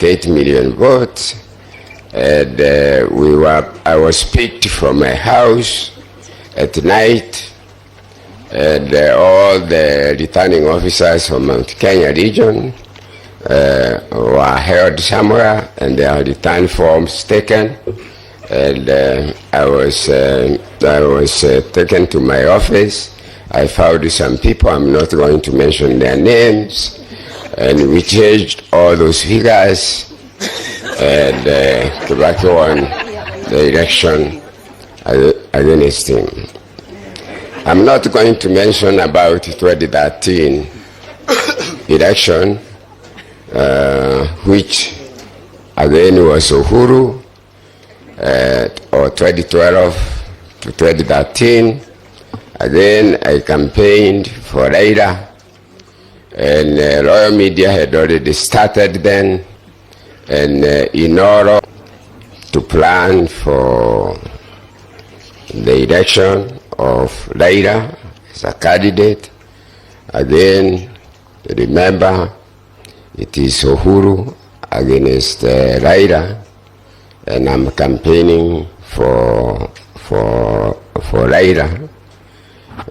8 million votes. And I was picked from my house at night, and all the returning officers from Mount Kenya region were held somewhere, and their return forms taken. And I was taken to my office. I found some people, I'm not going to mention their names, and we changed all those figures. And Kibaki won the election against him. I'm not going to mention about 2013 election, which again was Uhuru, or 2012 to 2013. Again, I campaigned for Raila, and Royal Media had already started then. And in order to plan for the election of Raila as a candidate, again, remember, it is Uhuru against Raila, and I'm campaigning for Raila.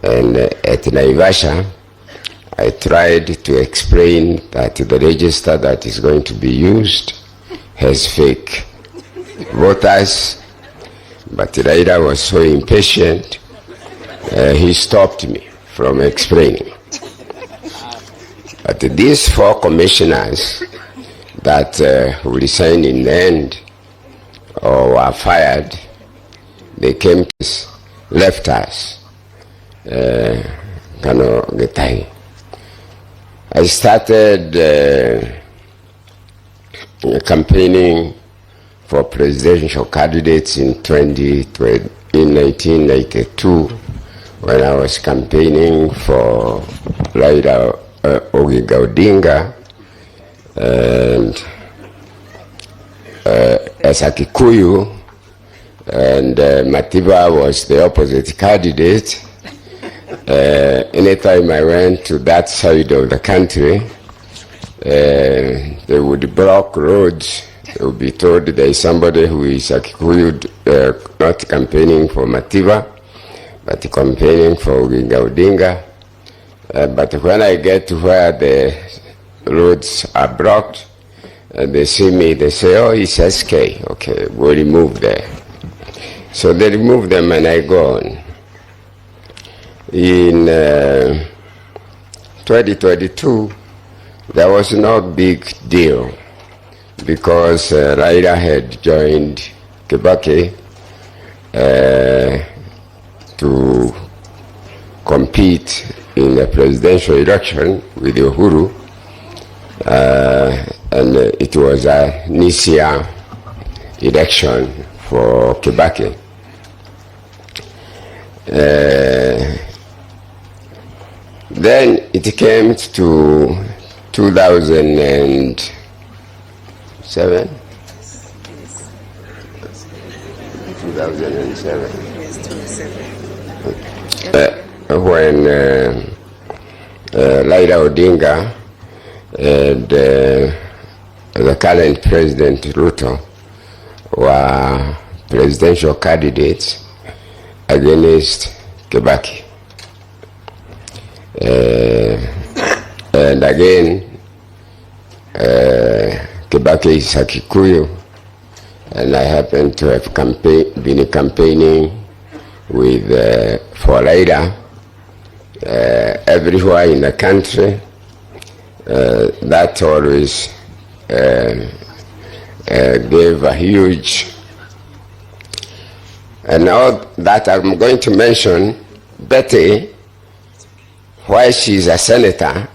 And at Naivasha, I tried to explain that the register that is going to be used has fake voters, but Raila was so impatient, he stopped me from explaining. But these 4 commissioners that who resigned in the end or were fired, they came to us, left us. I started campaigning for presidential candidates in 1992, when I was campaigning for Raila Odinga, and as a Kikuyu, and Matiba was the opposite candidate. Anytime I went to that side of the country, they would block roads. They would be told there is somebody who is a Kikuyu, not campaigning for Matiba, but campaigning for Odinga. But when I get to where the roads are blocked, they see me, they say, oh, it's SK. Okay, we'll remove there. So they remove them and I go on. In 2022, there was no big deal because Raila had joined Kibaki to compete in the presidential election with Uhuru, and it was a Nisia election for Kibaki. Then it came to 2007. 2007. When Raila Odinga and the current President Ruto were presidential candidates against Kibaki. And again, Kibaki is a Kikuyu, and I happen to have been campaigning with for Raila everywhere in the country. That always gave a huge, and all that I'm going to mention, Betty, why she's a senator,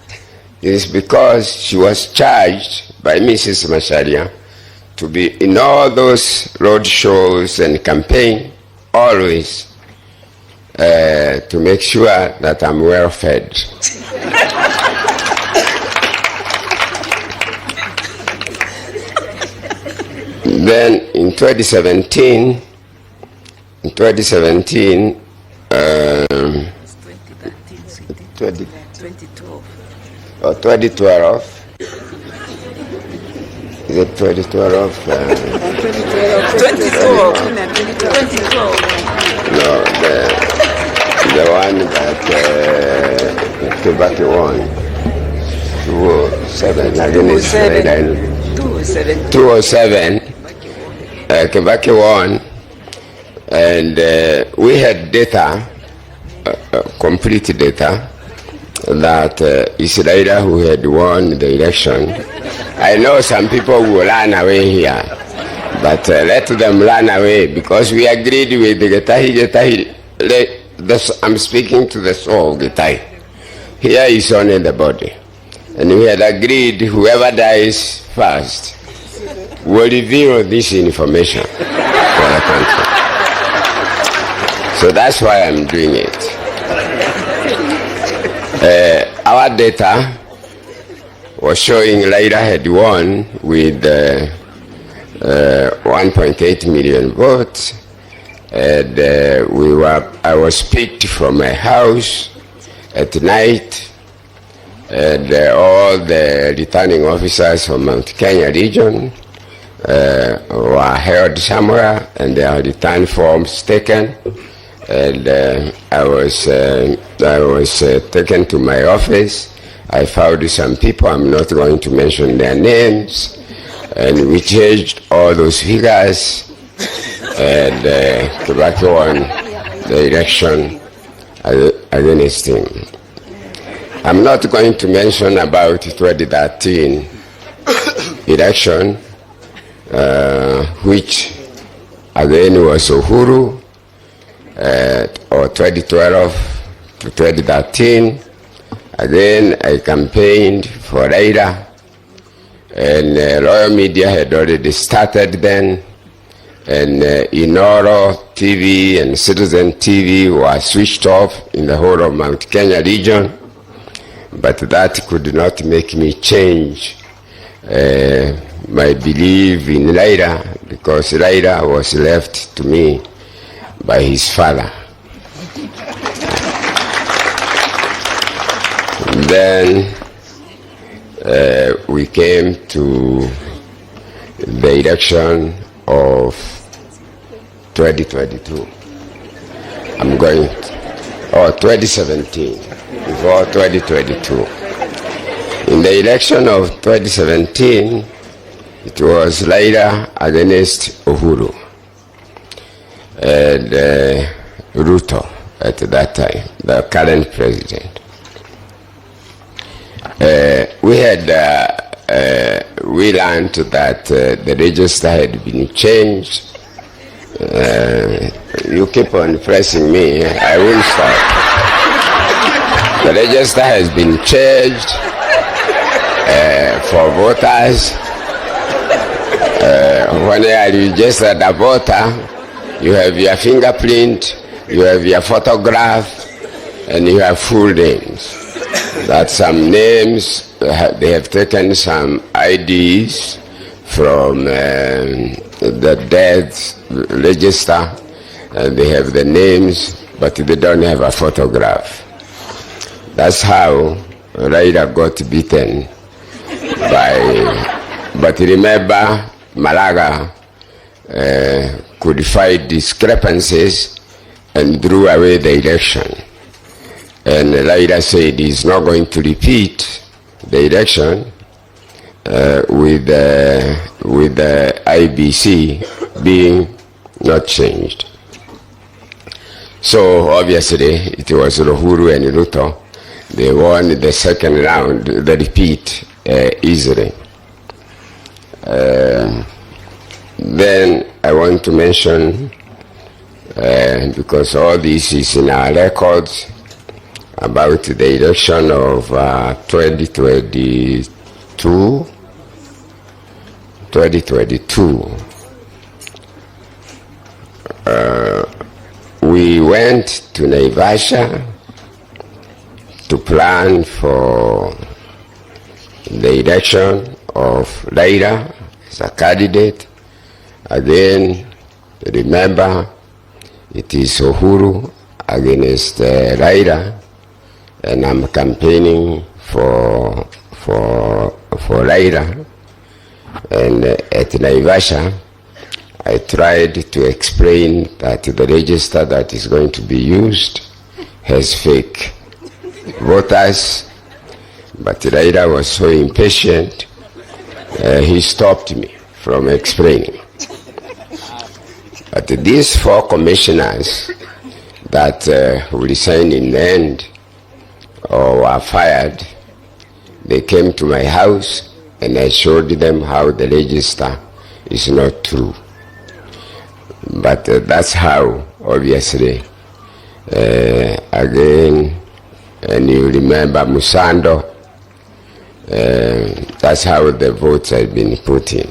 is because she was charged by Mrs. Macharia to be in all those road shows and campaign, always to make sure that I'm well fed. Then in 2017, 2012. Is it 2012? 2012. No, the one that Kibaki won. 207 against Raila. 207. Kibaki won, and we had data, complete data, that it's Raila who had won the election. I know some people will run away here, but let them run away, because we agreed with the Getahi. I'm speaking to the soul of Getahi. Here is only the body. And we had agreed whoever dies first will reveal this information to the country. So that's why I'm doing it. Our data was showing Raila had won with 1.8 million votes, and I was picked from my house at night, and all the returning officers from Mount Kenya region were held somewhere, and their return forms taken, and I was taken to my office. I found some people, I'm not going to mention their names, and we changed all those figures, and Kibaki won the election against him. I'm not going to mention about 2013 election, which again was Uhuru, or 2012 to 2013. Again, I campaigned for Raila, and Royal Media had already started then, and Inoro TV and Citizen TV were switched off in the whole of Mount Kenya region, but that could not make me change my belief in Raila, because Raila was left to me by his father. And then we came to the election of 2022. 2017, before 2022. In the election of 2017, it was Raila against Uhuru and Ruto at that time, the current president. We learned that the register had been changed. You keep on pressing me, I will stop. The register has been changed for voters. When you are registered a voter, you have your fingerprint, you have your photograph, and you have full names. That some names, they have taken some IDs from the death register, and they have the names, but they don't have a photograph. That's how Raila got beaten but remember, Malaga codified discrepancies and drew away the election. And Raila said he's not going to repeat the election with the IBC being not changed. So obviously it was Uhuru and Ruto. They won the second round, the repeat, easily. Then I want to mention, because all this is in our records, about the election of 2022. We went to Naivasha to plan for the election of Raila as a candidate. Again, remember, it is Uhuru against Raila, and I'm campaigning for Raila. And at Naivasha, I tried to explain that the register that is going to be used has fake voters, but Raila was so impatient, he stopped me from explaining. But these 4 commissioners that resigned in the end or were fired, they came to my house and I showed them how the register is not true. But that's how, obviously, again, and you remember Musando, that's how the votes have been put in.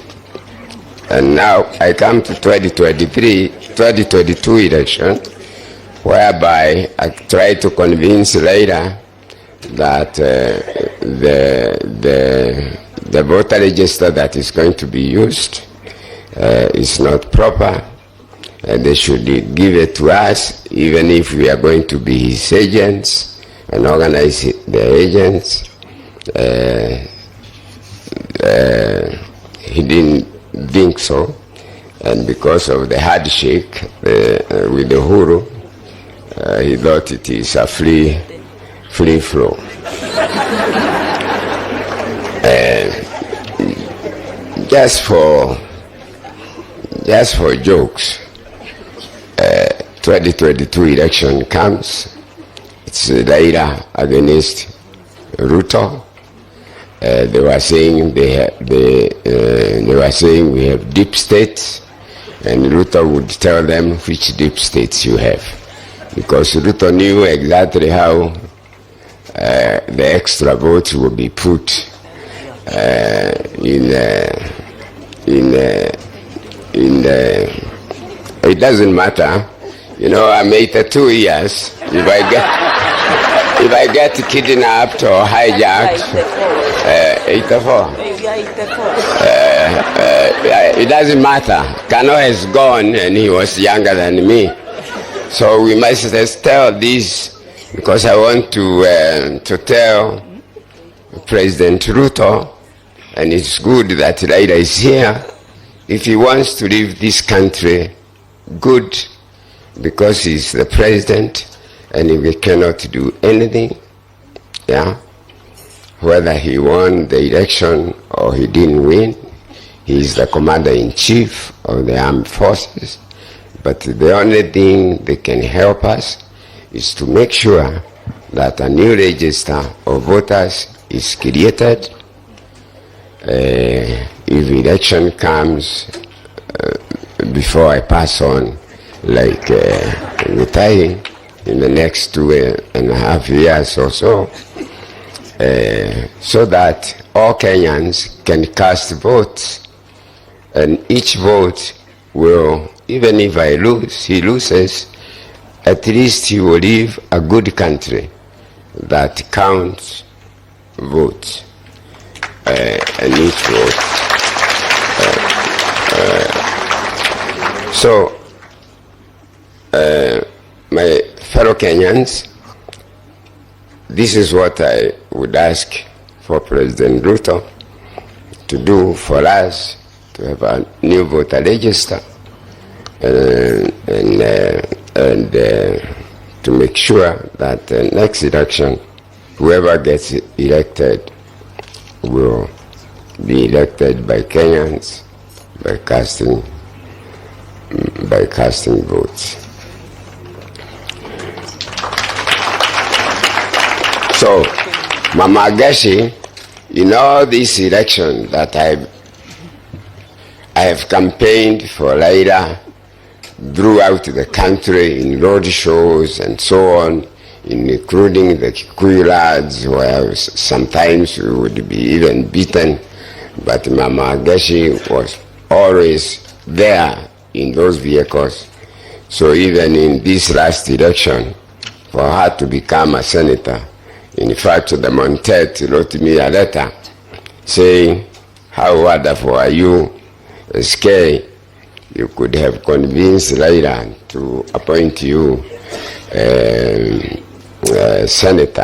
And now I come to 2022 election, whereby I try to convince Raila that the voter register that is going to be used is not proper, and they should give it to us, even if we are going to be his agents and organize the agents. He didn't think so, and because of the handshake with the Huru, he thought it is a free flow. Just for jokes, 2022 election comes. It's Raila against Ruto. They were saying we have deep states, and Ruto would tell them which deep states you have, because Ruto knew exactly how the extra votes will be put it doesn't matter. You know, I'm 82 years. If I get kidnapped or hijacked, 84. It doesn't matter. Kano has gone and he was younger than me. So we must just tell this, because I want to tell President Ruto, and it's good that Raila is here, if he wants to leave this country, good, because he's the president and we cannot do anything, yeah? Whether he won the election or he didn't win, he is the commander-in-chief of the armed forces. But the only thing that can help us is to make sure that a new register of voters is created. If election comes before I pass on, like retiring in the next 2.5 years or so, so that all Kenyans can cast votes, and each vote will, even if I lose, he loses, at least he will leave a good country that counts votes, and each vote. So, my fellow Kenyans, this is what I would ask for President Ruto to do for us, to have a new voter register, and to make sure that the next election, whoever gets elected will be elected by Kenyans by casting votes. So, Mama Gashi, in all this election that I have campaigned for Raila throughout the country in road shows and so on, including the Kikuyu lads, where sometimes we would be even beaten, but Mama Gashi was always there in those vehicles. So even in this last election, for her to become a senator, in fact, the Montet wrote me a letter saying, how wonderful are you, SK, you could have convinced Raila to appoint you senator.